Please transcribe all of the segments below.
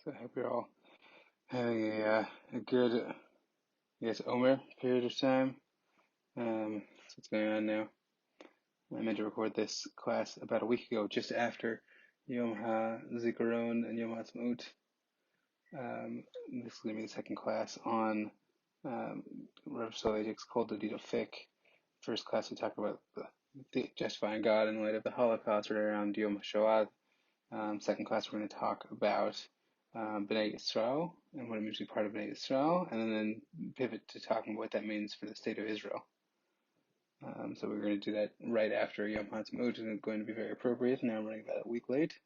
So I hope you're all having a good, Omer period of time. That's what's going on now. I meant to record this class about a week ago, just after Yom HaZikaron and Yom HaAtzmaut. This is going to be the second class on Rav Soloveitchik's Kol Dodi Dofek. First class we talked about the justifying God in light of the Holocaust right around Yom HaShoah. Second class we're going to talk about B'nai Yisrael and what it means to be part of B'nai Yisrael, and then pivot to talking about what that means for the state of Israel. So we're going to do that right after Yom HaAtzmaut, and it's going to be very appropriate. Now I'm running about a week late,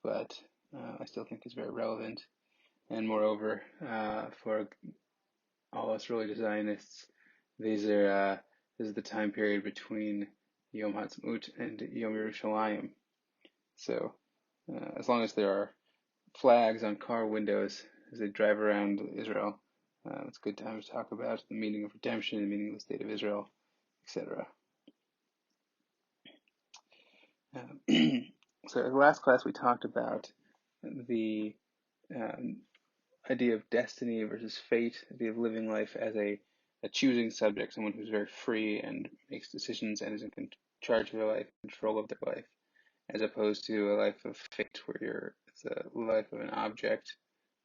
but I still think it's very relevant. And moreover, for all us religious Zionists, this is the time period between Yom HaAtzmaut and Yom Yerushalayim. So as long as there are flags on car windows as they drive around Israel, it's a good time to talk about the meaning of redemption, the meaning of the state of Israel, etc. So in the last class we talked about the idea of destiny versus fate, the idea of living life as a choosing subject, someone who's very free and makes decisions and is in charge of their life, control of their life, as opposed to a life of fate where it's a life of an object,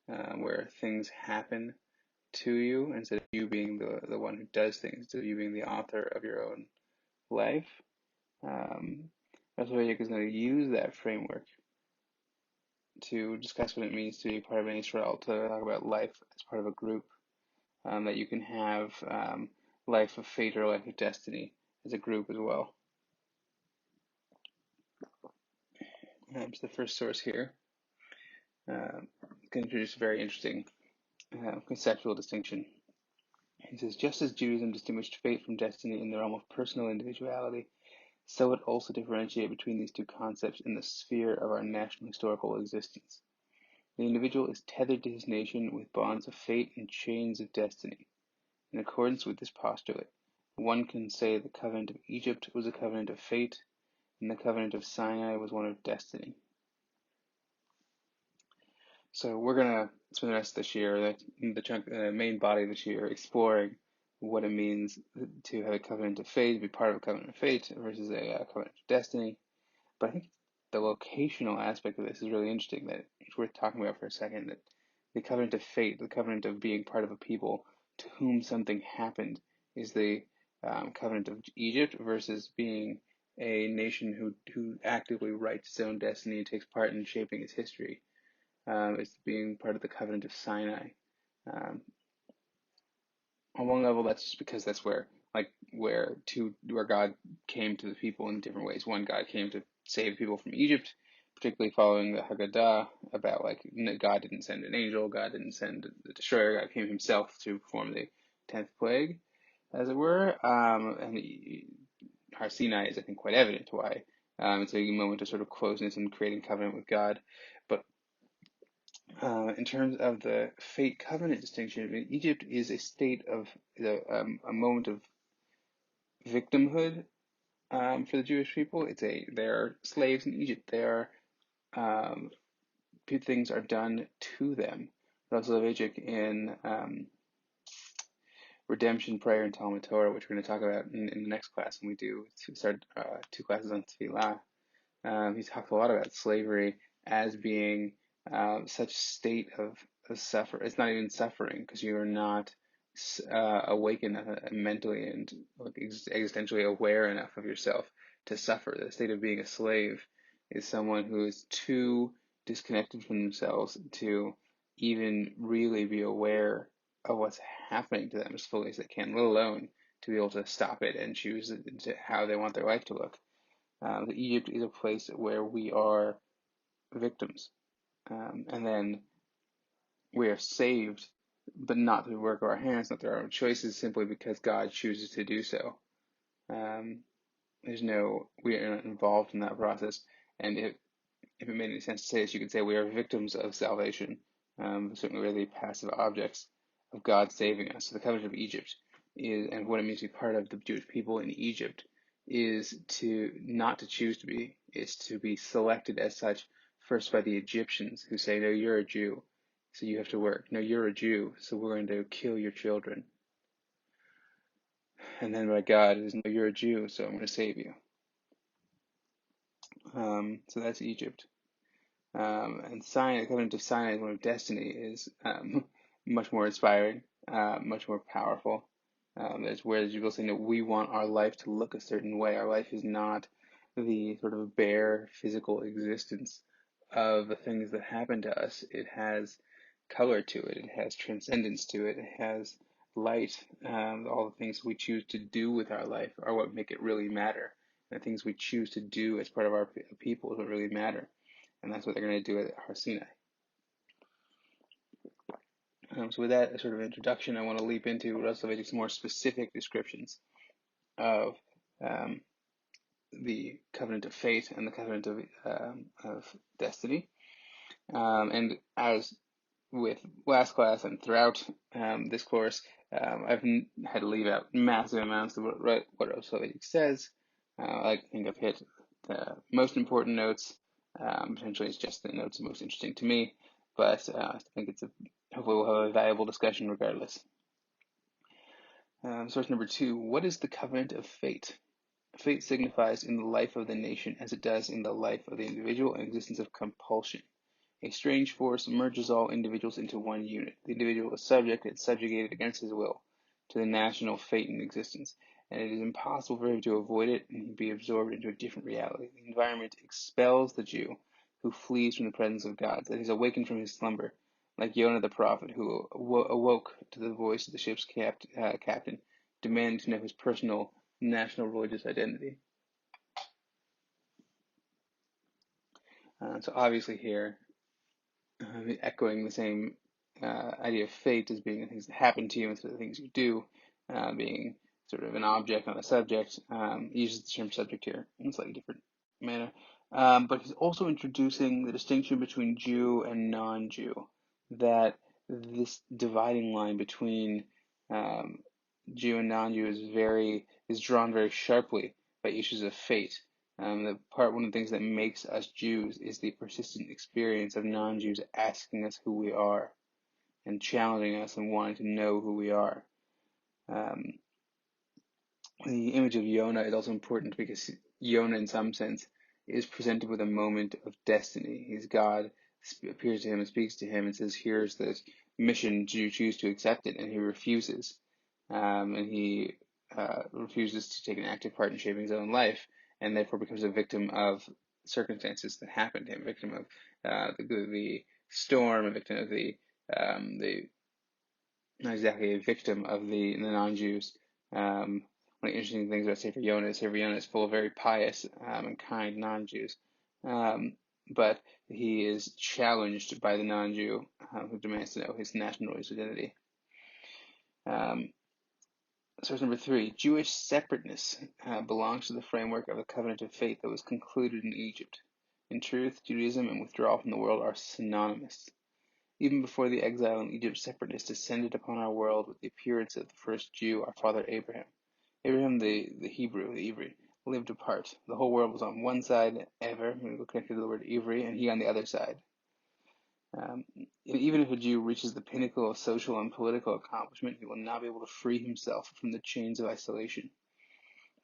where things happen to you instead of you being the one who does things, instead of you being the author of your own life. Rav Soloveitchik is going to use that framework to discuss what it means to be part of Israel, to talk about life as part of a group, that you can have life of fate or life of destiny as a group as well. So the first source here can introduce a very interesting conceptual distinction. He says, just as Judaism distinguished fate from destiny in the realm of personal individuality, so it also differentiated between these two concepts in the sphere of our national historical existence. The individual is tethered to his nation with bonds of fate and chains of destiny. In accordance with this postulate, one can say the covenant of Egypt was a covenant of fate, and the covenant of Sinai was one of destiny. So we're going to spend the rest of this year, the main body of this year, exploring what it means to have a covenant of fate, to be part of a covenant of fate versus a covenant of destiny. But I think the locational aspect of this is really interesting, that it's worth talking about for a second, that the covenant of fate, the covenant of being part of a people to whom something happened, is the covenant of Egypt versus being a nation who actively writes its own destiny and takes part in shaping its history. It's being part of the covenant of Sinai. On one level, that's just because that's where God came to the people in different ways. One, God came to save people from Egypt, particularly following the Haggadah about God didn't send an angel, God didn't send the destroyer, God came himself to perform the 10th plague, as it were. And Har Sinai is, I think, quite evident why. It's a moment of sort of closeness and creating covenant with God. But in terms of the fate covenant distinction, Egypt is a state of a moment of victimhood for the Jewish people. They are slaves in Egypt. They are things are done to them. Rav Soloveitchik in Redemption, Prayer, and Talmud Torah, which we're going to talk about in the next class when we start 2 classes on Tefillah. He talks a lot about slavery as being such state of suffer. It's not even suffering because you are not awakened mentally and existentially aware enough of yourself to suffer. The state of being a slave is someone who is too disconnected from themselves to even really be aware of what's happening to them as fully as they can, let alone to be able to stop it and choose how they want their life to look. Egypt is a place where we are victims, and then we are saved, but not through the work of our hands, not through our own choices, simply because God chooses to do so. We are not involved in that process, and if it made any sense to say this, you could say we are victims of salvation. Certainly we're the passive objects of God saving us. So the covenant of Egypt and what it means to be part of the Jewish people in Egypt is not to choose to be, is to be selected as such first by the Egyptians who say, no, you're a Jew. so you have to work. No, you're a Jew, so we're going to kill your children. And then by God is, no, you're a Jew, so I'm going to save you. So that's Egypt. And Sinai, the covenant of Sinai, one of destiny, is much more inspiring, much more powerful. It's where the people say, no, we want our life to look a certain way. Our life is not the sort of bare physical existence of the things that happen to us. It has color to it. It has transcendence to it. It has light. All the things we choose to do with our life are what make it really matter. And the things we choose to do as part of our people is what really matter. And that's what they're going to do at Har Sinai. So with that sort of introduction, I want to leap into Rav Soloveitchik's more specific descriptions of the covenant of fate and the covenant of destiny. And as with last class and throughout this course, I've had to leave out massive amounts of what Rav Soloveitchik says. I think I've hit the most important notes. Potentially, it's just the notes most interesting to me, but I think hopefully we'll have a valuable discussion regardless. Source number 2, what is the covenant of fate? Fate signifies in the life of the nation as it does in the life of the individual an existence of compulsion. A strange force merges all individuals into one unit. The individual is subject and subjugated against his will to the national fate in existence, and it is impossible for him to avoid it and be absorbed into a different reality. The environment expels the Jew who flees from the presence of God, that he is awakened from his slumber, like Jonah the prophet, who awoke to the voice of the ship's captain, demanding to know his personal national religious identity. So obviously here, echoing the same idea of fate as being the things that happen to you instead of the things you do, being sort of an object, not a subject. He uses the term subject here in a slightly different manner. But he's also introducing the distinction between Jew and non-Jew, that this dividing line between Jew and non-Jew is drawn very sharply by issues of fate. One of the things that makes us Jews is the persistent experience of non-Jews asking us who we are and challenging us and wanting to know who we are. The image of Yonah is also important because Yonah, in some sense, is presented with a moment of destiny. His God appears to him and speaks to him and says, here's this mission, do you choose to accept it? And he refuses. And he refuses to take an active part in shaping his own life, and therefore becomes a victim of circumstances that happened to him, a victim of the storm, a victim of not exactly a victim of the non-Jews. One of the interesting things about Sefer Yonah is full of very pious and kind non-Jews. But he is challenged by the non-Jew who demands to know his national identity. Source number 3, Jewish separateness belongs to the framework of the covenant of fate that was concluded in Egypt. In truth, Judaism and withdrawal from the world are synonymous. Even before the exile in Egypt, separateness descended upon our world with the appearance of the first Jew, our father Abraham. Abraham, the Hebrew, the Ivri, lived apart. The whole world was on one side, ever, connected to the word Ivri, and he on the other side. Even if a Jew reaches the pinnacle of social and political accomplishment, he will not be able to free himself from the chains of isolation.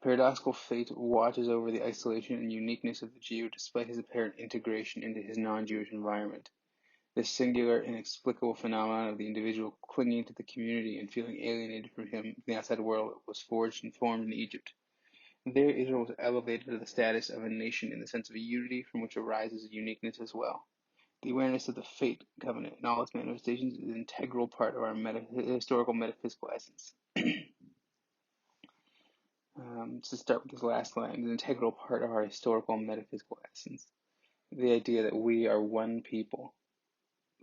Paradoxical fate watches over the isolation and uniqueness of the Jew despite his apparent integration into his non-Jewish environment. This singular, inexplicable phenomenon of the individual clinging to the community and feeling alienated from the outside world was forged and formed in Egypt. There, Israel was elevated to the status of a nation in the sense of a unity from which arises a uniqueness as well. The awareness of the fate covenant in all its manifestations is an integral part of our historical metaphysical essence. To start with this last line, an integral part of our historical metaphysical essence. The idea that we are one people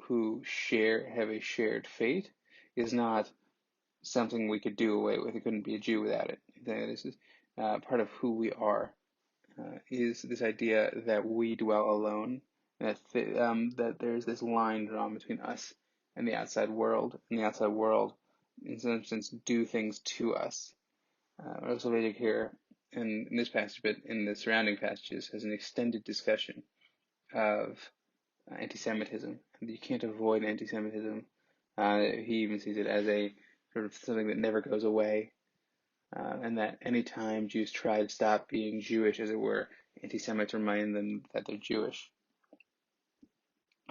who have a shared fate is not something we could do away with. It couldn't be a Jew without it. This is part of who we are. Is this idea that we dwell alone, that there's this line drawn between us and the outside world, and the outside world, in some sense, do things to us. Rav Soloveitchik here, in this passage, but in the surrounding passages, has an extended discussion of anti-Semitism, and you can't avoid anti-Semitism. He even sees it as a sort of something that never goes away, and that anytime Jews try to stop being Jewish, as it were, anti-Semites remind them that they're Jewish.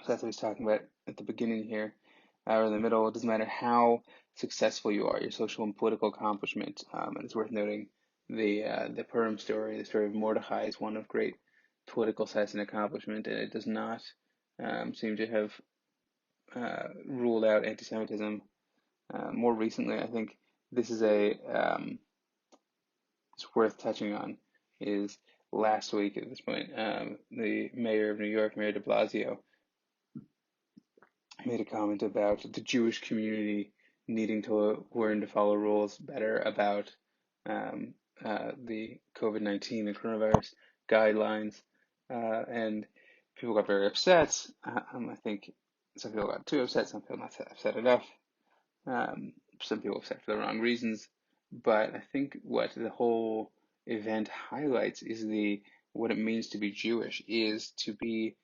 So that's what he's talking about at the beginning here, or in the middle. It doesn't matter how successful you are, your social and political accomplishment. And it's worth noting the Purim story, the story of Mordechai, is one of great political success and accomplishment, and it does not seem to have ruled out anti-Semitism. More recently, I think this is it's worth touching on. Is last week at this point, the mayor of New York, Mayor de Blasio, made a comment about the Jewish community needing to learn to follow rules better about the COVID-19 and coronavirus guidelines. And people got very upset. I think some people got too upset, some people not upset enough. Some people upset for the wrong reasons. But I think what the whole event highlights is what it means to be Jewish is to be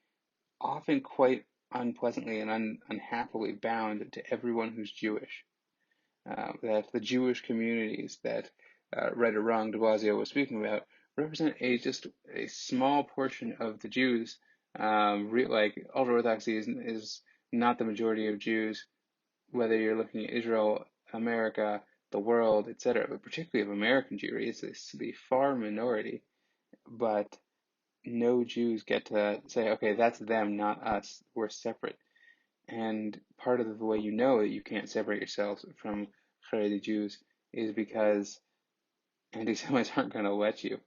often quite unpleasantly and unhappily bound to everyone who's Jewish. That the Jewish communities that, right or wrong, de Blasio was speaking about, represent just a small portion of the Jews. Like ultra-Orthodoxy is not the majority of Jews, whether you're looking at Israel, America, the world, etc., but particularly of American Jewry, it's the far minority. But no Jews get to say, okay, that's them, not us. We're separate. And part of the way you know that you can't separate yourselves from Haredi Jews is because anti-Semites aren't going to let you.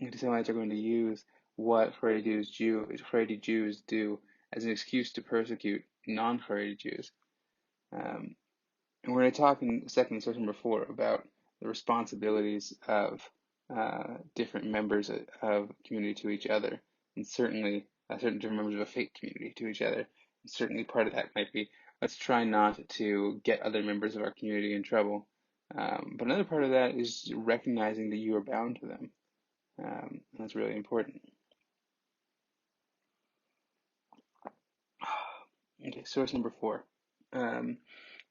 Anti-Semites are going to use what Haredi Jews do as an excuse to persecute non-Haredi Jews. And we're going to talk in a second, in section number 4, about the responsibilities of different members of community to each other, and certainly certain different members of a faith community to each other. And certainly part of that might be, let's try not to get other members of our community in trouble. But another part of that is recognizing that you are bound to them. And that's really important. Okay, source number 4.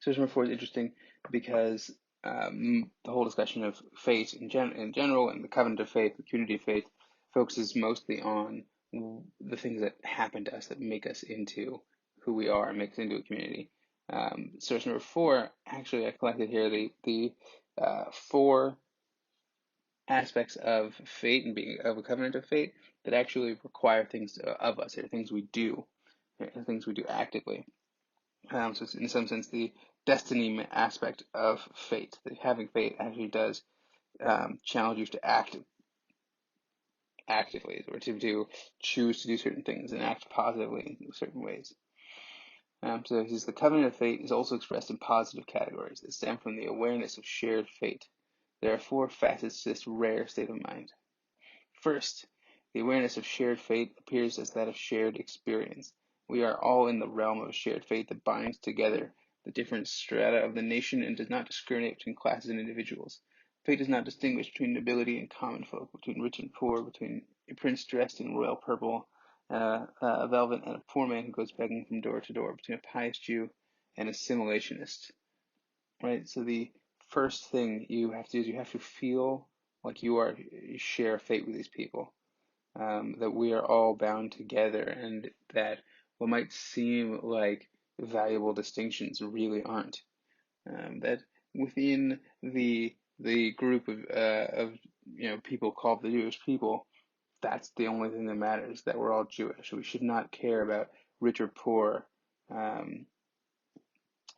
Source number 4 is interesting because the whole discussion of faith in general and the covenant of faith, the community of faith, focuses mostly on the things that happen to us that make us into who we are and make us into a community. Source number 4, actually, I collected here the 4 aspects of faith and being of a covenant of faith that actually require things of us, or things we do, things we do actively. So it's in some sense the destiny aspect of fate. That having faith actually does challenge you to act actively, or to choose to do certain things and act positively in certain ways. So he says the covenant of fate is also expressed in positive categories that stem from the awareness of shared fate. There are 4 facets to this rare state of mind. First, the awareness of shared fate appears as that of shared experience. We are all in the realm of a shared fate that binds together the different strata of the nation and does not discriminate between classes and individuals. Fate does not distinguish between nobility and common folk, between rich and poor, between a prince dressed in royal purple, velvet, and a poor man who goes begging from door to door, between a pious Jew and a assimilationist. Right? So the first thing you have to do is you have to feel like you share a fate with these people. That we are all bound together, and that what might seem like valuable distinctions really aren't. That within the group of people called the Jewish people, that's the only thing that matters. That we're all Jewish. We should not care about rich or poor,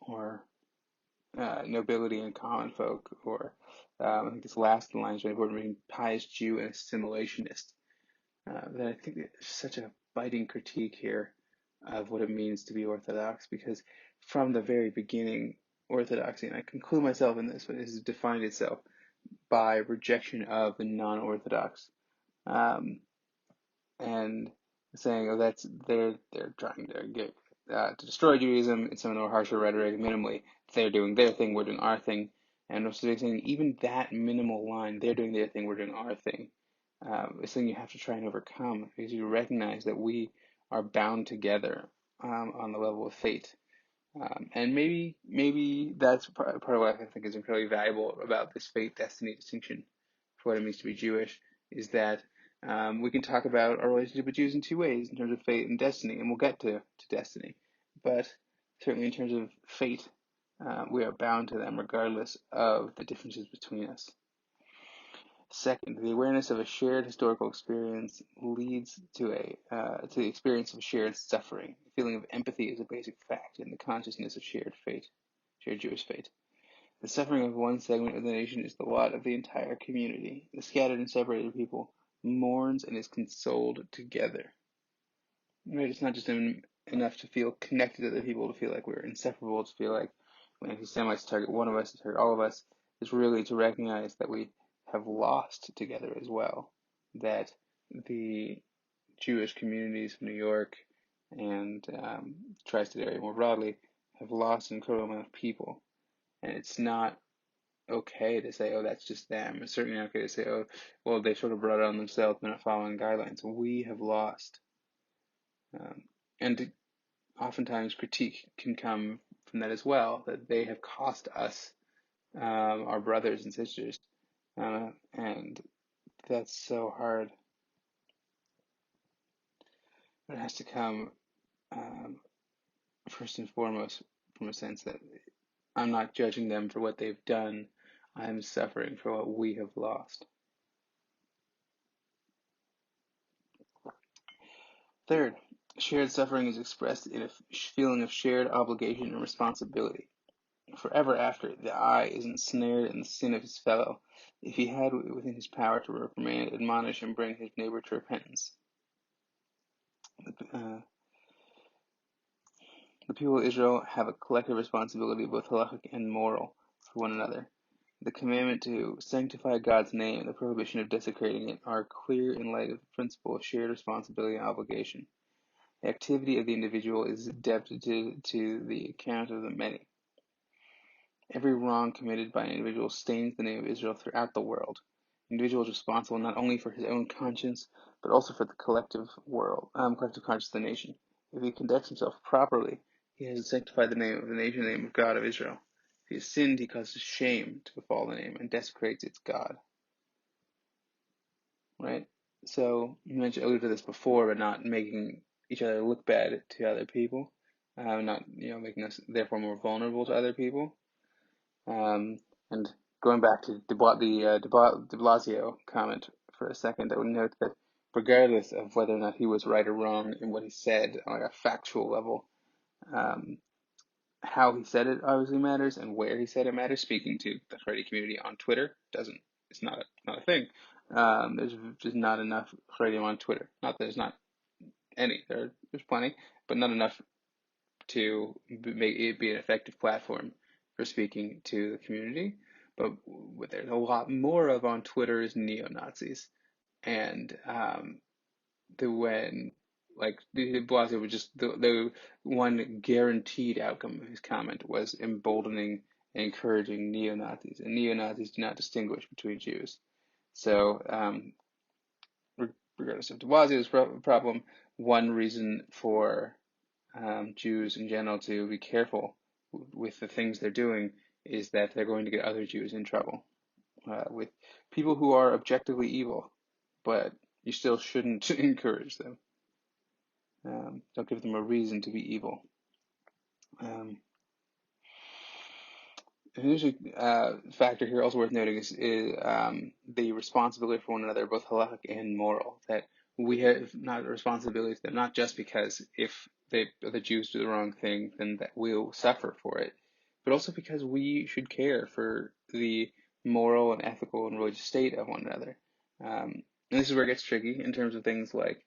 or nobility and common folk, or I think this last line is very important, between pious Jew and assimilationist. That I think it's such a biting critique here of what it means to be Orthodox, because from the very beginning, Orthodoxy, and I include myself in this, but it has defined itself by rejection of the non-Orthodox, and saying, oh, they're trying to destroy Judaism in some of the more harsher rhetoric. Minimally, they're doing their thing, we're doing our thing, and also saying even that minimal line, they're doing their thing, we're doing our thing. It's something you have to try and overcome, because you recognize that we are bound together on the level of fate. And maybe that's part of what I think is incredibly valuable about this fate destiny distinction for what it means to be Jewish is that we can talk about our relationship with Jews in two ways in terms of fate and destiny, and we'll get to destiny. But certainly in terms of fate, we are bound to them regardless of the differences between us. Second, the awareness of a shared historical experience leads to the experience of shared suffering. The feeling of empathy is a basic fact in the consciousness of shared fate, shared Jewish fate. The suffering of one segment of the nation is the lot of the entire community. The scattered and separated people mourns and is consoled together. Right? It's not just enough to feel connected to other people, to feel like we're inseparable, to feel like when anti-Semites target one of us, to target all of us. It's really to recognize that we have lost together as well. That the Jewish communities of New York and tri-state area more broadly have lost an incredible amount of people. And it's not okay to say, oh, that's just them. It's certainly not okay to say, oh, well, they sort of brought it on themselves, they're not following guidelines. We have lost. And oftentimes critique can come from that as well, that they have cost us, our brothers and sisters. And that's so hard. It has to come first and foremost from a sense that I'm not judging them for what they've done. I'm suffering for what we have lost. Third, shared suffering is expressed in a feeling of shared obligation and responsibility. Forever after, the I is ensnared in the sin of his fellow, if he had within his power to reprimand, admonish, and bring his neighbor to repentance. The people of Israel have a collective responsibility, both halachic and moral, for one another. The commandment to sanctify God's name and the prohibition of desecrating it are clear in light of the principle of shared responsibility and obligation. The activity of the individual is adapted to the account of the many. Every wrong committed by an individual stains the name of Israel throughout the world. The individual is responsible not only for his own conscience, but also for the collective conscience of the nation. If he conducts himself properly, he has sanctified the name of the nation, the name of God of Israel. If he has sinned, he causes shame to befall the name and desecrates its God. Right? So you alluded to this before, but not making each other look bad to other people, not making us therefore more vulnerable to other people. And going back to de Blasio comment for a second, I would note that regardless of whether or not he was right or wrong in what he said on a factual level, how he said it obviously matters, and where he said it matters. Speaking to the Haredi community on Twitter it's not a thing. There's just not enough Haredim on Twitter. Not that there's not any, there's plenty, but not enough to make it be an effective platform for speaking to the community. But what there's a lot more of on Twitter is neo-Nazis. And de Blasio was just the one guaranteed outcome of his comment was emboldening and encouraging neo-Nazis. And neo-Nazis do not distinguish between Jews. So regardless of de Blasio's problem, one reason for Jews in general to be careful with the things they're doing is that they're going to get other Jews in trouble with people who are objectively evil, but you still shouldn't encourage them. Don't give them a reason to be evil. An interesting factor here also worth noting is the responsibility for one another, both halachic and moral, that we have not a responsibility to them, not just because if the Jews do the wrong thing, then that we'll suffer for it, but also because we should care for the moral and ethical and religious state of one another. And this is where it gets tricky in terms of things like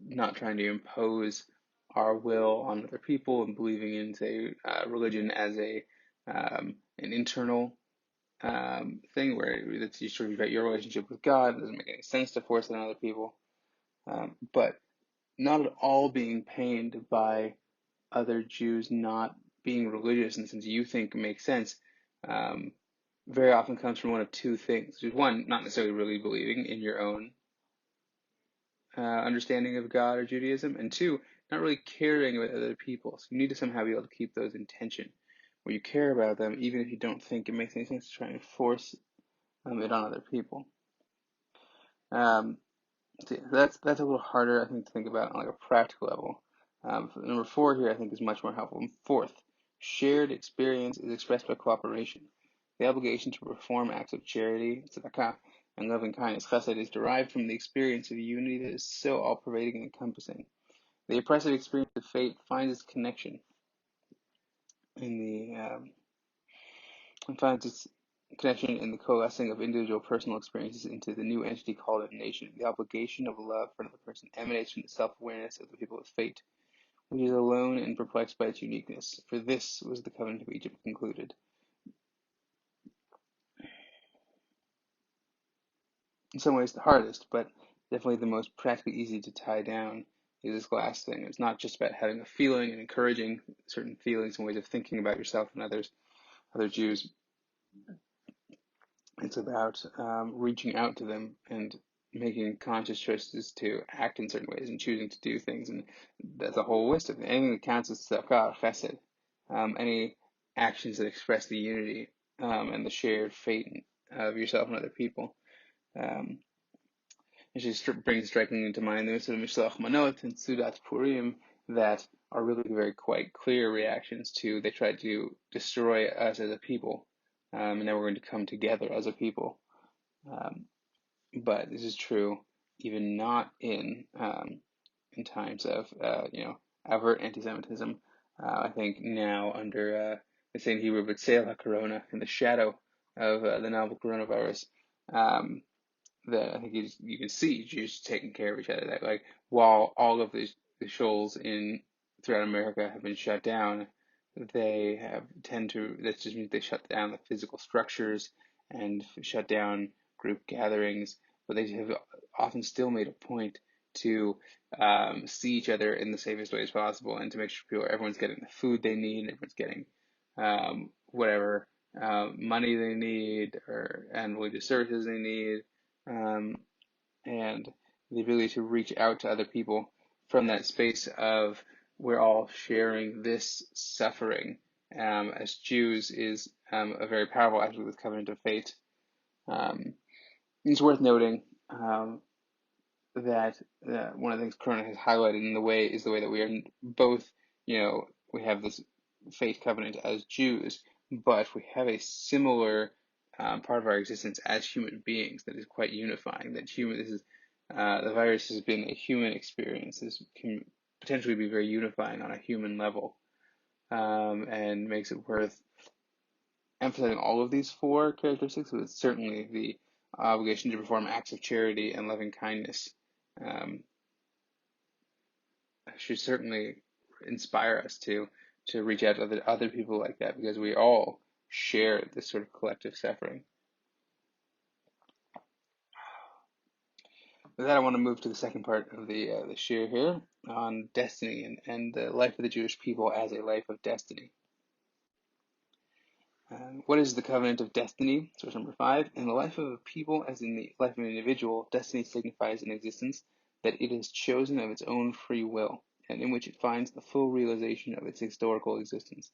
not trying to impose our will on other people and believing in, say, religion as an internal thing where that's you sort of about your relationship with God. It doesn't make any sense to force it on other people. But not at all being pained by other Jews not being religious in the sense you think makes sense very often comes from one of two things. One, not necessarily really believing in your own understanding of God or Judaism, and two, not really caring about other people. So you need to somehow be able to keep those in tension, where you care about them, even if you don't think it makes any sense to try and force it on other people. Um, so that's a little harder, I think, to think about on like a practical level. Number four here, I think, is much more helpful. And fourth, shared experience is expressed by cooperation. The obligation to perform acts of charity, tzedakah, and loving kindness, chesed, is derived from the experience of unity that is so all-pervading and encompassing. The oppressive experience of fate finds its connection in the coalescing of individual personal experiences into the new entity called a nation. The obligation of love for another person emanates from the self-awareness of the people of fate, which is alone and perplexed by its uniqueness. For this was the covenant of Egypt concluded. In some ways the hardest, but definitely the most practically easy to tie down is this last thing. It's not just about having a feeling and encouraging certain feelings and ways of thinking about yourself and others, other Jews. It's about reaching out to them and making conscious choices to act in certain ways and choosing to do things. And that's a whole list of anything that counts as tzedakah, chesed, any actions that express the unity and the shared fate of yourself and other people. It just brings strikingly to mind the Mitzvah Mishloach Manot and Sudat Purim that are really very quite clear reactions to they tried to destroy us as a people, and now we're going to come together as a people. But this is true even not in times of overt antisemitism. I think now under the same Hebrew, but Seil HaCorona, in the shadow of the novel coronavirus, that I think you can see Jews taking care of each other. That like while all of the shoals throughout America have been shut down, they that just means they shut down the physical structures and shut down group gatherings, but they have often still made a point to see each other in the safest ways possible and to make sure everyone's getting the food they need, everyone's getting whatever money they need and religious services they need, and the ability to reach out to other people from that space of we're all sharing this suffering as Jews is a very powerful aspect of this covenant of fate. It's worth noting that one of the things Corona has highlighted in the way that we are both, we have this faith covenant as Jews, but we have a similar part of our existence as human beings that is quite unifying. The virus has been a human experience. This can potentially be very unifying on a human level, and makes it worth emphasizing all of these four characteristics, but certainly the obligation to perform acts of charity and loving kindness should certainly inspire us to reach out to other people like that, because we all share this sort of collective suffering. With that, I want to move to the second part of the shir here on destiny and the life of the Jewish people as a life of destiny. What is the covenant of destiny? Source number 5. In the life of a people, as in the life of an individual, destiny signifies an existence that it has chosen of its own free will, and in which it finds the full realization of its historical existence.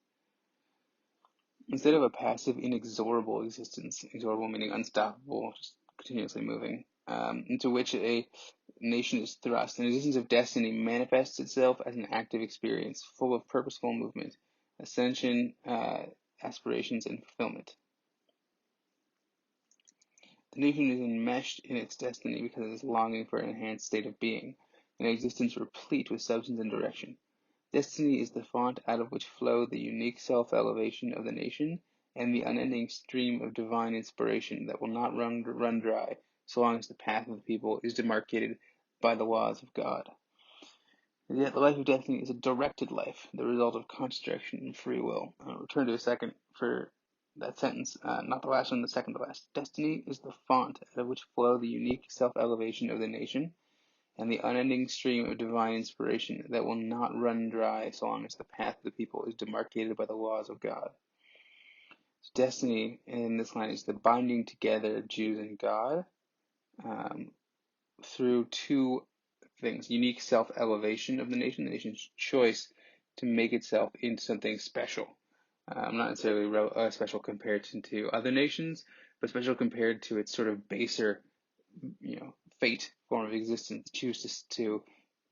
Instead of a passive, inexorable existence, exorable meaning unstoppable, just continuously moving, into which a nation is thrust, an existence of destiny manifests itself as an active experience, full of purposeful movement, ascension, aspirations, and fulfillment. The nation is enmeshed in its destiny because it is longing for an enhanced state of being, an existence replete with substance and direction. Destiny is the font out of which flow the unique self-elevation of the nation and the unending stream of divine inspiration that will not run dry so long as the path of the people is demarcated by the laws of God. And yet the life of destiny is a directed life, the result of conscious direction and free will. I'll return to a second for that sentence, not the last one, the second to last. Destiny is the font out of which flow the unique self-elevation of the nation and the unending stream of divine inspiration that will not run dry so long as the path of the people is demarcated by the laws of God. So destiny in this line is the binding together of Jews and God through two things: unique self-elevation of the nation's choice to make itself into something special. Not necessarily special compared to other nations, but special compared to its sort of baser, fate form of existence. Chooses to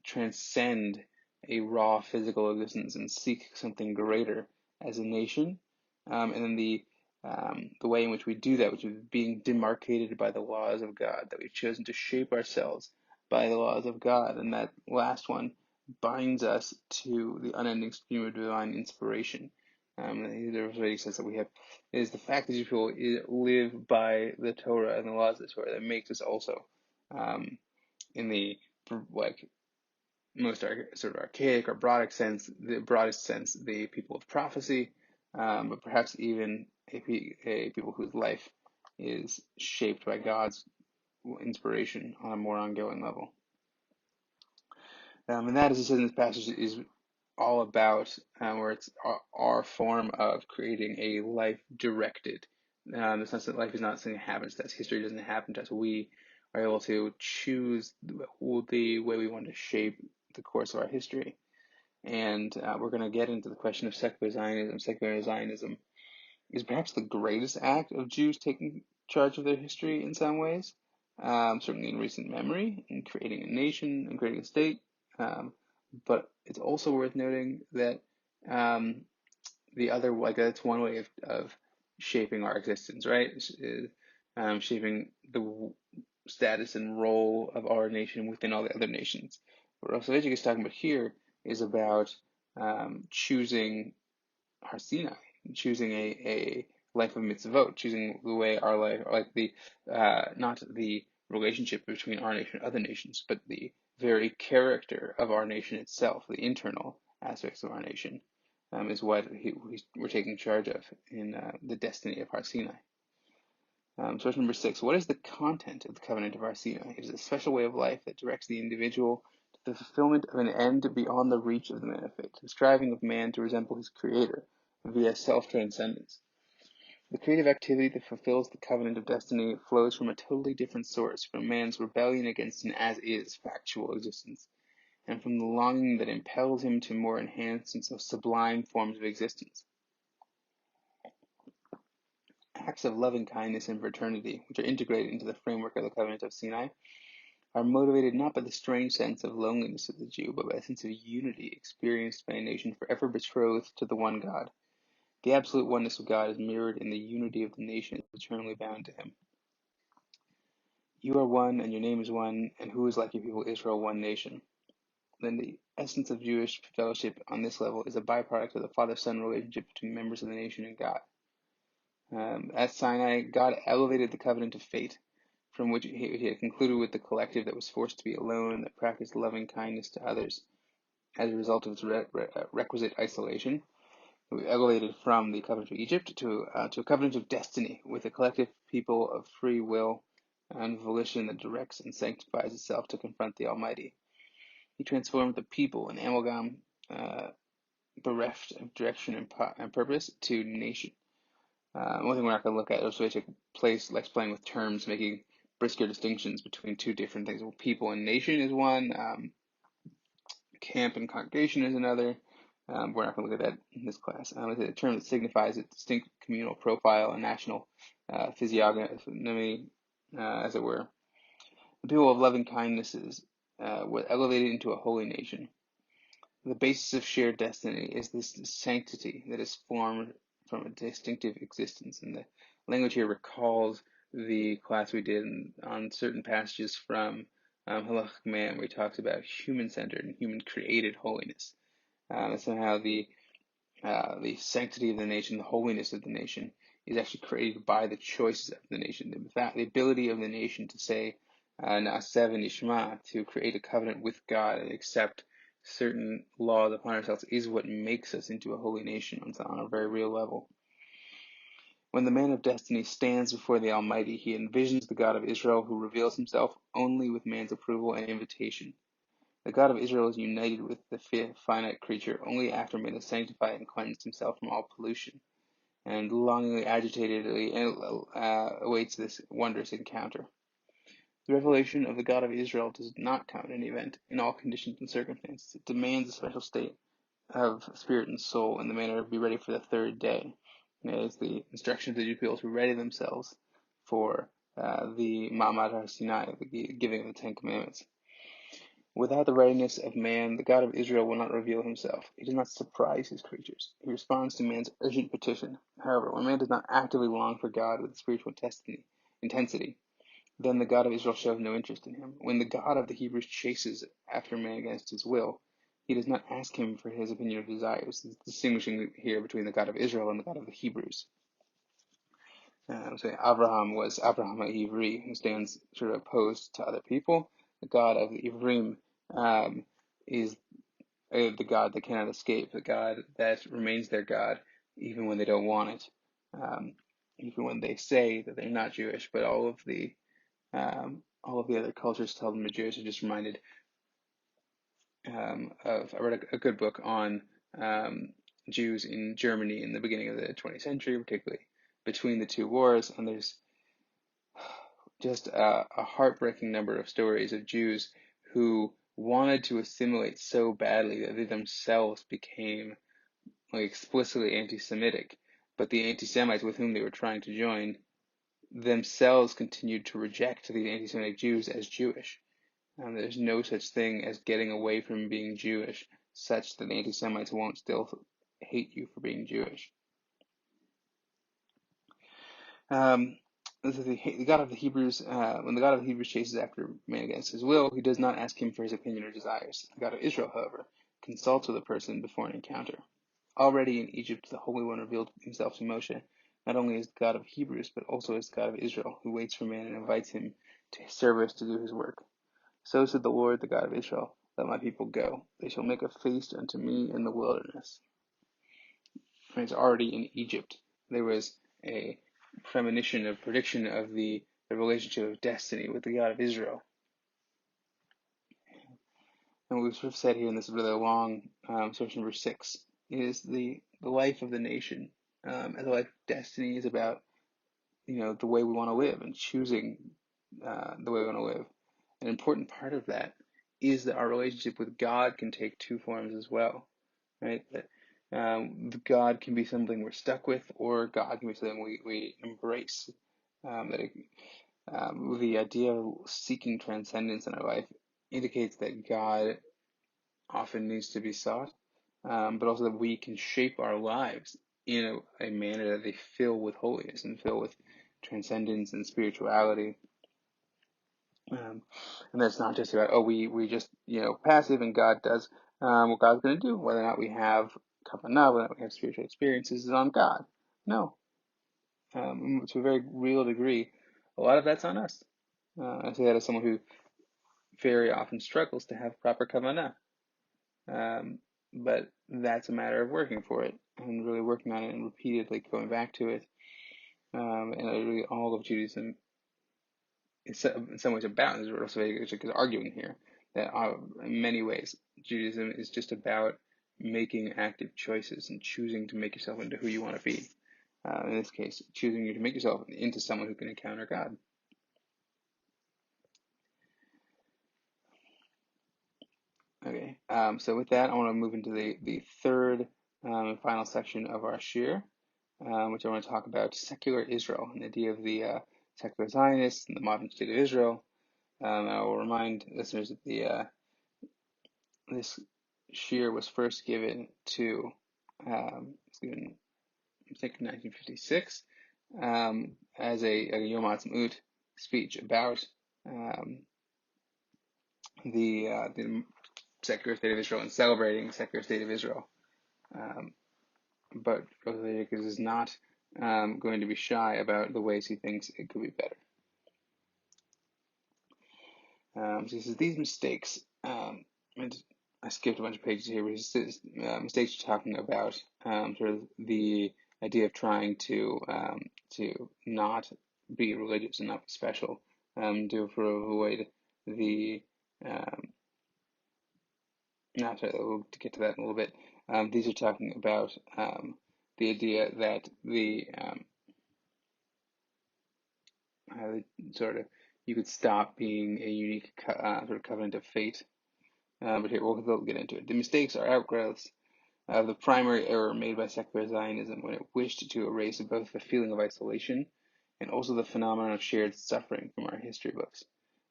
transcend a raw physical existence and seek something greater as a nation. And then the way in which we do that, which is being demarcated by the laws of God, that we've chosen to shape ourselves by the laws of God. And that last one binds us to the unending stream of divine inspiration. The Rav Soloveitchik says that we have is the fact that these people live by the Torah and the laws of the Torah that makes us also, in the most sort of archaic or broadest sense, the people of prophecy, but perhaps even a people whose life is shaped by God's inspiration on a more ongoing level. And that, as he says in this passage, is all about where it's our form of creating a life directed. In the sense that life is not something that happens to us. History doesn't happen to us. We are able to choose the way we want to shape the course of our history. And we're going to get into the question of secular Zionism. Secular Zionism is perhaps the greatest act of Jews taking charge of their history in some ways, certainly in recent memory, in creating a nation and creating a state. But it's also worth noting that the other, that's one way of shaping our existence, right? Shaping the status and role of our nation within all the other nations. What Rav Soloveitchik is talking about here is about choosing Har Sinai, choosing a life of mitzvot, choosing the way our life, not the relationship between our nation and other nations, but the very character of our nation itself, the internal aspects of our nation, is what we're taking charge of in the destiny of Har Sinai. Source number 6. What is the content of the covenant of Har Sinai? It is a special way of life that directs the individual to the fulfillment of an end beyond the reach of the man of faith, the striving of man to resemble his creator via self-transcendence. The creative activity that fulfills the covenant of destiny flows from a totally different source, from man's rebellion against an as-is factual existence, and from the longing that impels him to more enhanced and so sublime forms of existence. Acts of loving kindness and fraternity, which are integrated into the framework of the covenant of Sinai, are motivated not by the strange sense of loneliness of the Jew, but by a sense of unity experienced by a nation forever betrothed to the one God. The absolute oneness of God is mirrored in the unity of the nation eternally bound to him. You are one, and your name is one, and who is like your people Israel, one nation? Then the essence of Jewish fellowship on this level is a byproduct of the father-son relationship between members of the nation and God. At Sinai, God elevated the covenant of fate, from which he had concluded with the collective that was forced to be alone and that practiced loving kindness to others as a result of its requisite isolation. We elevated from the covenant of Egypt to a covenant of destiny with a collective people of free will and volition that directs and sanctifies itself to confront the Almighty. He transformed the people, an amalgam bereft of direction and purpose, to nation. One thing we're not going to look at is likes playing with terms, making brisker distinctions between two different things. Well, people and nation is one, camp and congregation is another. We're not going to look at that in this class. It's a term that signifies a distinct communal profile and national physiognomy, as it were. The people of loving kindnesses were elevated into a holy nation. The basis of shared destiny is this sanctity that is formed from a distinctive existence. And the language here recalls the class we did on certain passages from Halachic Man, where he talks about human-centered and human-created holiness. Somehow the sanctity of the nation, the holiness of the nation, is actually created by the choices of the nation. The ability of the nation to say, Na'aseh v'nishma, to create a covenant with God and accept certain laws upon ourselves, is what makes us into a holy nation on a very real level. When the man of destiny stands before the Almighty, he envisions the God of Israel, who reveals himself only with man's approval and invitation. The God of Israel is united with the finite creature only after man has sanctified and cleansed himself from all pollution, and longingly, agitatedly awaits this wondrous encounter. The revelation of the God of Israel does not come in any event, in all conditions and circumstances. It demands a special state of spirit and soul in the manner of be ready for the third day. It is the instruction of the Jewish people to ready themselves for the Ma'amad Sinai, the giving of the Ten Commandments. Without the readiness of man, the God of Israel will not reveal himself. He does not surprise his creatures. He responds to man's urgent petition. However, when man does not actively long for God with spiritual intensity, then the God of Israel shows no interest in him. When the God of the Hebrews chases after man against his will, he does not ask him for his opinion or desires. He's distinguishing here between the God of Israel and the God of the Hebrews. So Abraham was Abraham Ivri, who stands sort of opposed to other people. The God of the Ivrim is the God that cannot escape, the God that remains their God even when they don't want it, even when they say that they're not Jewish. But all of the other cultures tell them they're Jewish. I just reminded I read a good book on Jews in Germany in the beginning of the 20th century, particularly between the two wars, and there's just a heartbreaking number of stories of Jews who wanted to assimilate so badly that they themselves became explicitly anti-Semitic, but the anti-Semites with whom they were trying to join themselves continued to reject these anti-Semitic Jews as Jewish. There's no such thing as getting away from being Jewish such that anti-Semites won't still hate you for being Jewish. The God of the Hebrews, when the God of the Hebrews chases after man against his will, he does not ask him for his opinion or desires. The God of Israel, however, consults with a person before an encounter. Already in Egypt, the Holy One revealed himself to Moshe, not only as the God of Hebrews, but also as the God of Israel, who waits for man and invites him to his service to do his work. So said the Lord, the God of Israel, let my people go. They shall make a feast unto me in the wilderness. It's already in Egypt. There was a prediction of the relationship of destiny with the God of Israel. And what we've sort of said here in this really long section number 6 is the life of the nation. And the life of destiny is about the way we want to live and choosing the way we want to live. An important part of that is that our relationship with God can take two forms as well, right? That God can be something we're stuck with, or God can be something we embrace. The idea of seeking transcendence in our life indicates that God often needs to be sought, but also that we can shape our lives in a manner that they fill with holiness and fill with transcendence and spirituality. And that's not just about, we just, passive and God does what God's going to do. Whether or not we have kavanah, whether or not we have spiritual experiences is on God. No. To a very real degree, a lot of that's on us. I say that as someone who very often struggles to have proper kavanah. But that's a matter of working for it and really working on it and repeatedly going back to it. And really all of Judaism in some ways about, as Rav Soloveitchik is arguing here, that in many ways Judaism is just about making active choices and choosing to make yourself into who you want to be. In this case, choosing to make yourself into someone who can encounter God. Okay, so with that, I want to move into the third and final section of our shir, which I want to talk about secular Israel and the idea of the secular Zionists and the modern state of Israel. I will remind listeners that this shir was first given to, it's given, I think, in 1956, as a Yom Ha'atzmaut speech about the secular state of Israel and celebrating the secular state of Israel. But Rav Soloveitchik is not going to be shy about the ways he thinks it could be better. So he says these mistakes, and I skipped a bunch of pages here, but he says mistakes talking about sort of the idea of trying to not be religious and not be special, to avoid the we'll get to that in a little bit. These are talking about the idea that the sort of you could stop being a unique sort of covenant of fate. But here, we'll get into it. The mistakes are outgrowths of the primary error made by secular Zionism when it wished to erase both the feeling of isolation and also the phenomenon of shared suffering from our history books.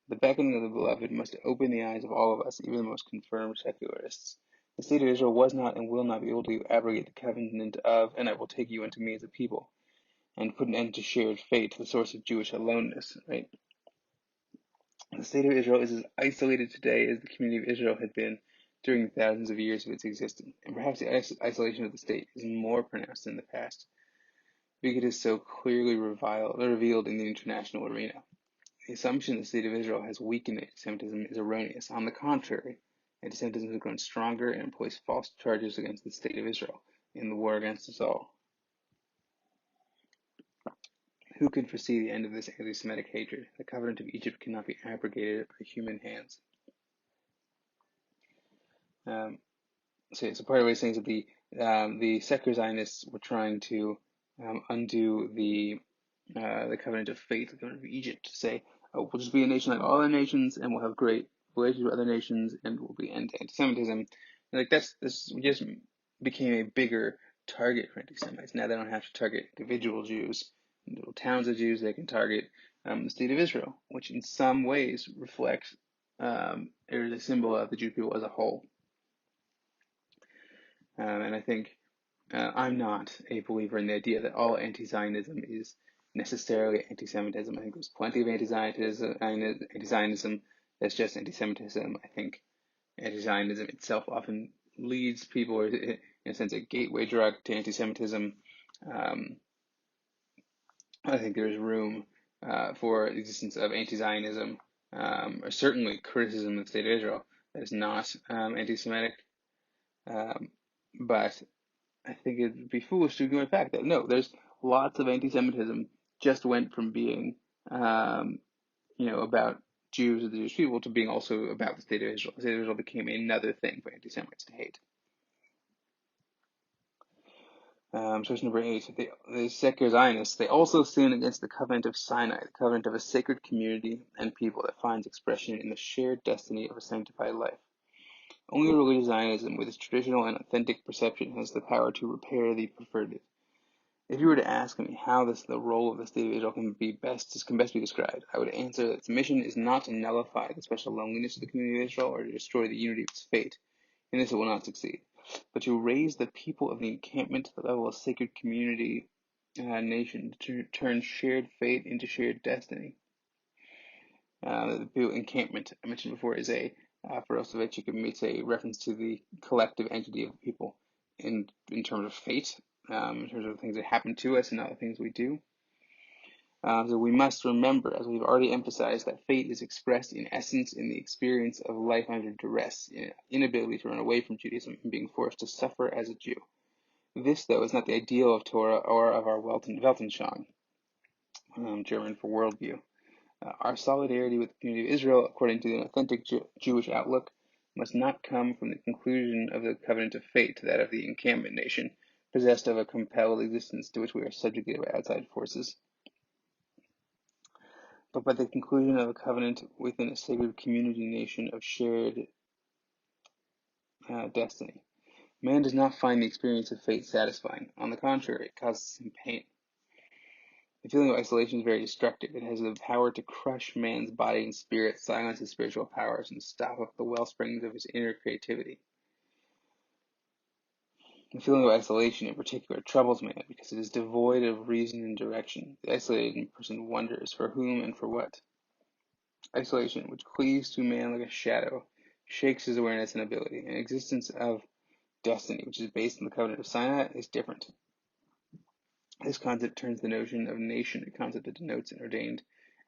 The beckoning of the beloved must open the eyes of all of us, even the most confirmed secularists. The state of Israel was not and will not be able to abrogate the covenant of, and I will take you unto me as a people, and put an end to shared fate, the source of Jewish aloneness, right? The state of Israel is as isolated today as the community of Israel had been during thousands of years of its existence, and perhaps the isolation of the state is more pronounced in the past, because it is so clearly revealed in the international arena. The assumption that the state of Israel has weakened antisemitism is erroneous. On the contrary, antisemitism has grown stronger and employs false charges against the state of Israel in the war against us all. Who could foresee the end of this anti-Semitic hatred? The covenant of Egypt cannot be abrogated by human hands. So part of what he's saying is that the secular Zionists were trying to undo the covenant of fate, the covenant of Egypt, to say, oh, we'll just be a nation like all other nations, and we'll have great relations with other nations, and we'll be anti-Semitism. And like this just became a bigger target for anti-Semites. Now they don't have to target individual Jews, little towns of Jews. They can target the state of Israel, which in some ways reflects or is a symbol of the Jewish people as a whole. And I think I'm not a believer in the idea that all anti-Zionism is necessarily anti-Semitism. I think there's plenty of anti-Zionism that's just anti-Semitism. I think anti-Zionism itself often leads people, or in a sense, a gateway drug to anti-Semitism. I think there's room for the existence of anti-Zionism, or certainly criticism of the state of Israel that is not anti-Semitic. But I think it'd be foolish to ignore the fact that no, there's lots of anti-Semitism just went from being, about Jews or the Jewish people to being also about the state of Israel. The state of Israel became another thing for anti-Semites to hate. Source number 8, the secular Zionists, they also sin against the covenant of Sinai, the covenant of a sacred community and people that finds expression in the shared destiny of a sanctified life. Only religious Zionism, with its traditional and authentic perception, has the power to repair the perverted. If you were to ask me how the role of the state of Israel can best be described, I would answer that its mission is not to nullify the special loneliness of the community of Israel or to destroy the unity of its fate. In this it will not succeed, but to raise the people of the encampment to the level of sacred community nation, to turn shared fate into shared destiny. The encampment I mentioned before is for Rav Soloveitchik, it's a reference to the collective entity of people in terms of fate, in terms of things that happen to us and not the things we do. So we must remember, as we've already emphasized, that fate is expressed in essence in the experience of life under duress, in inability to run away from Judaism and being forced to suffer as a Jew. This, though, is not the ideal of Torah or of our Weltanschauung, German for worldview. Our solidarity with the community of Israel, according to the authentic Jewish outlook, must not come from the conclusion of the covenant of fate, that of the encampment nation, possessed of a compelled existence to which we are subjugated by outside forces, but by the conclusion of a covenant within a sacred community nation of shared destiny. Man does not find the experience of fate satisfying. On the contrary, it causes him pain. The feeling of isolation is very destructive. It has the power to crush man's body and spirit, silence his spiritual powers, and stop up the wellsprings of his inner creativity. The feeling of isolation in particular troubles man because it is devoid of reason and direction. The isolated person wonders for whom and for what. Isolation, which cleaves to man like a shadow, shakes his awareness and ability. An existence of destiny, which is based on the covenant of Sinai, is different. This concept turns the notion of nation, a concept that denotes an ordained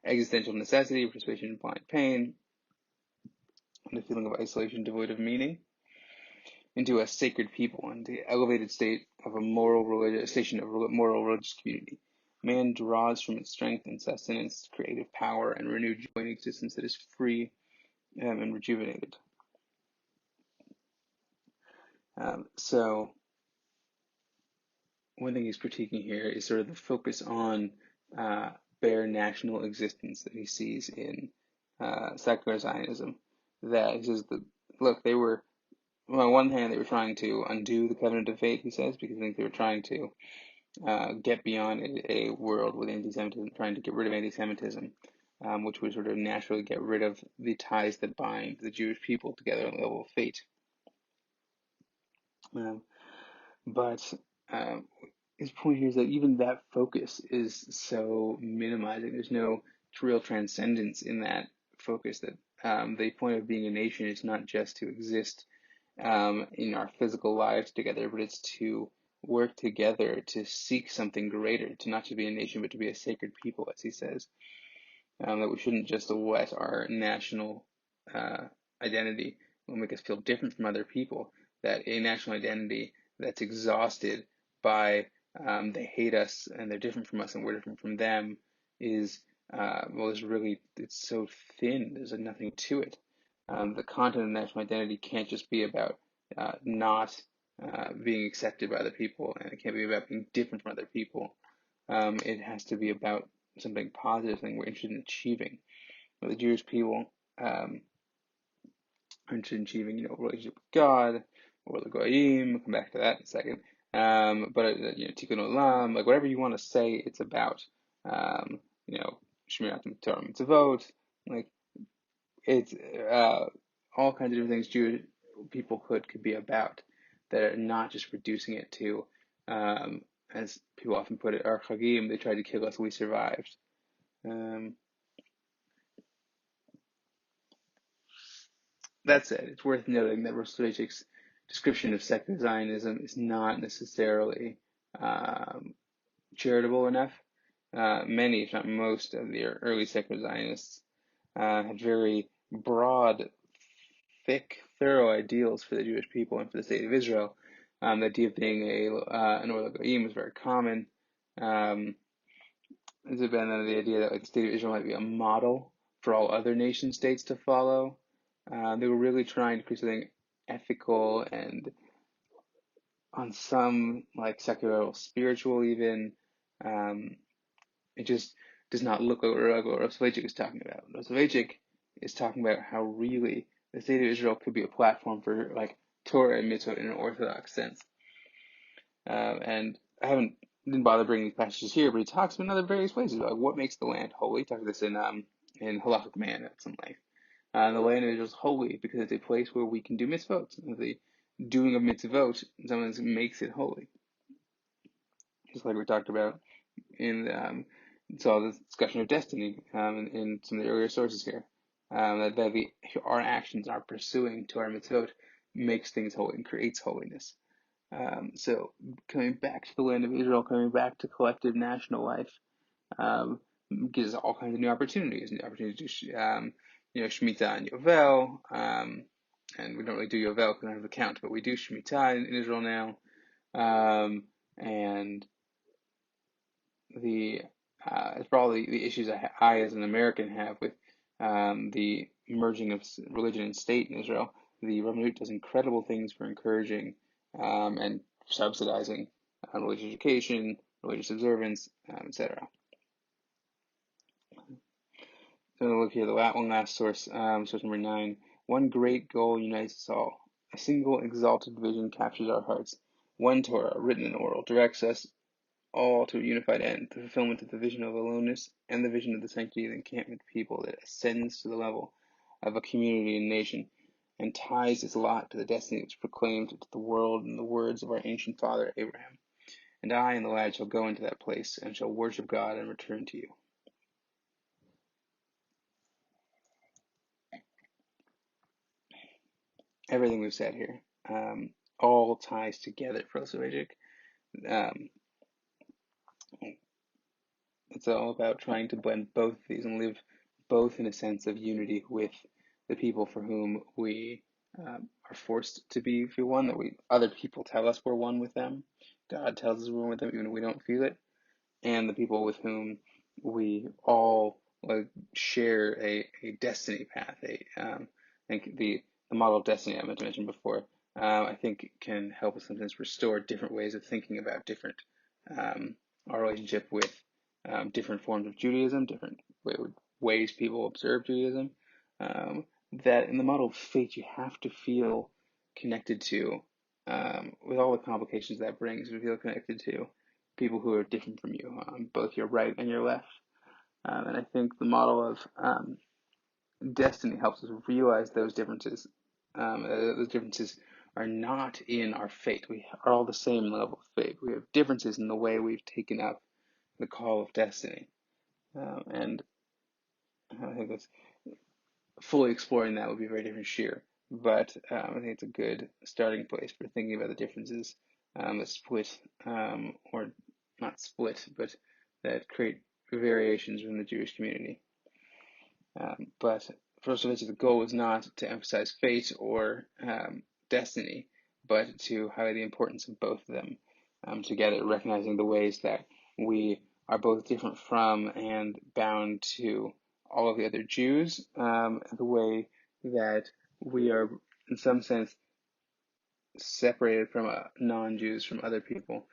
existential necessity, participation, blind pain, and a feeling of isolation devoid of meaning, into a sacred people and the elevated state of a moral religious community. Man draws from its strength and sustenance, creative power, and renewed joy in existence that is free and rejuvenated. So one thing he's critiquing here is sort of the focus on bare national existence that he sees in secular Zionism. That he says that, look, they were, on one hand, they were trying to undo the covenant of faith, he says, because I think they were trying to get beyond a world with anti-Semitism, trying to get rid of anti-Semitism, which would sort of naturally get rid of the ties that bind the Jewish people together on the level of fate. But his point here is that even that focus is so minimizing. There's no real transcendence in that focus. That the point of being a nation is not just to exist in our physical lives together, but it's to work together to seek something greater, to not to be a nation, but to be a sacred people, as he says. That we shouldn't just let our national identity will make us feel different from other people, that a national identity that's exhausted by they hate us and they're different from us and we're different from them is, it's so thin, there's nothing to it. The content of national identity can't just be about not being accepted by other people, and it can't be about being different from other people. It has to be about something positive, something we're interested in achieving. The Jewish people are interested in achieving, relationship with God, or the Goyim. We'll come back to that in a second. Tikkun Olam, like whatever you want to say, it's about. Shmirat Torah Mitzvot, like it's all kinds of different things Jewish people could be about that are not just reducing it to, as people often put it, our Chagim, they tried to kill us, we survived. That said, it's worth noting that Rav Soloveitchik's description of secular Zionism is not necessarily charitable enough. Many, if not most, of the early secular Zionists had very broad, thick, thorough ideals for the Jewish people and for the state of Israel. The idea of being an Or Goyim was very common. There's been the idea that the state of Israel might be a model for all other nation states to follow. They were really trying to create something ethical and on some like secular, spiritual even. It just does not look like what Rav Soloveitchik is talking about. Rav Soloveitchik is talking about how really the state of Israel could be a platform for like Torah and mitzvot in an orthodox sense. And I didn't bother bringing these passages here, but he talks about in other various places about what makes the land holy. He talks about this in Halachic Man at some length. The land of Israel is holy because it's a place where we can do mitzvot. The doing of mitzvot sometimes makes it holy. Just like we talked about in so the discussion of destiny in some of the earlier sources here. Our actions, our pursuing to our mitzvot makes things holy and creates holiness. So coming back to the land of Israel, coming back to collective national life, gives us all kinds of new opportunities to Shemitah and Yovel, and we don't really do Yovel because we don't have a count, but we do Shemitah in Israel now, and it's probably the issues I as an American have with the merging of religion and state in Israel. The Rabbinut does incredible things for encouraging and subsidizing religious education, religious observance, etc. So look here, the one last source, source number 9. One great goal unites us all. A single exalted vision captures our hearts. One Torah, written and oral, directs us all to a unified end, the fulfillment of the vision of aloneness and the vision of the sanctity of the encampment people that ascends to the level of a community and nation and ties its lot to the destiny which proclaimed to the world in the words of our ancient father Abraham. And I and the lad shall go into that place and shall worship God and return to you. Everything we've said here all ties together for Rav Soloveitchik. It's all about trying to blend both of these and live both in a sense of unity with the people for whom we are forced to feel one, that other people tell us we're one with them. God tells us we're one with them even if we don't feel it. And the people with whom we all share a destiny path. I think the model of destiny I meant to mention before, I think can help us sometimes restore different ways of thinking about different our relationship with different forms of Judaism, different ways people observe Judaism. That in the model of faith, you have to feel connected to, with all the complications that brings, you feel connected to people who are different from you, both your right and your left. And I think the model of destiny helps us realize those differences. Those differences are not in our fate. We are all the same level of fate. We have differences in the way we've taken up the call of destiny. And I think that's fully exploring that would be a very different sheer. But I think it's a good starting place for thinking about the differences that split, or not split, but that create variations within the Jewish community. But for Rav Soloveitchik, the goal is not to emphasize fate or destiny, but to highlight the importance of both of them together, recognizing the ways that we are both different from and bound to all of the other Jews, the way that we are, in some sense, separated from non-Jews, from other people,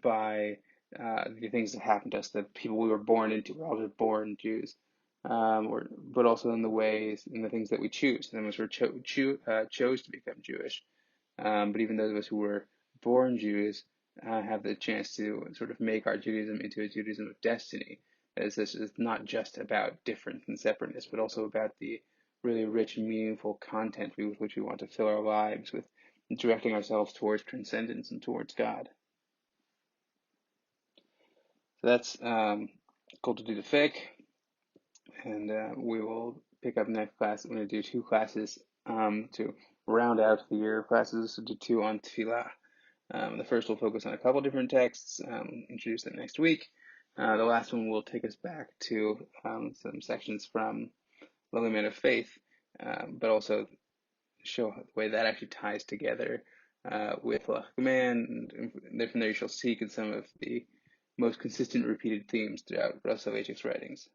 by the things that happen to us, the people we were born into. We're all just born Jews, but also in the ways, in the things that we choose. Some of us were chose to become Jewish, but even those of us who were born Jews have the chance to sort of make our Judaism into a Judaism of destiny. As this is not just about difference and separateness, but also about the really rich, meaningful content with which we want to fill our lives with, directing ourselves towards transcendence and towards God. So that's Kol Dodi Dofek, and we will pick up next class. I'm going to do 2 classes to round out the year of classes. So do 2 on Tefillah. The first will focus on a couple different texts, introduce them next week. The last one will take us back to some sections from Lowly Man of Faith, but also show the way that actually ties together with Halakha Command, and from there you shall seek in some of the most consistent repeated themes throughout Rav Soloveitchik's writings.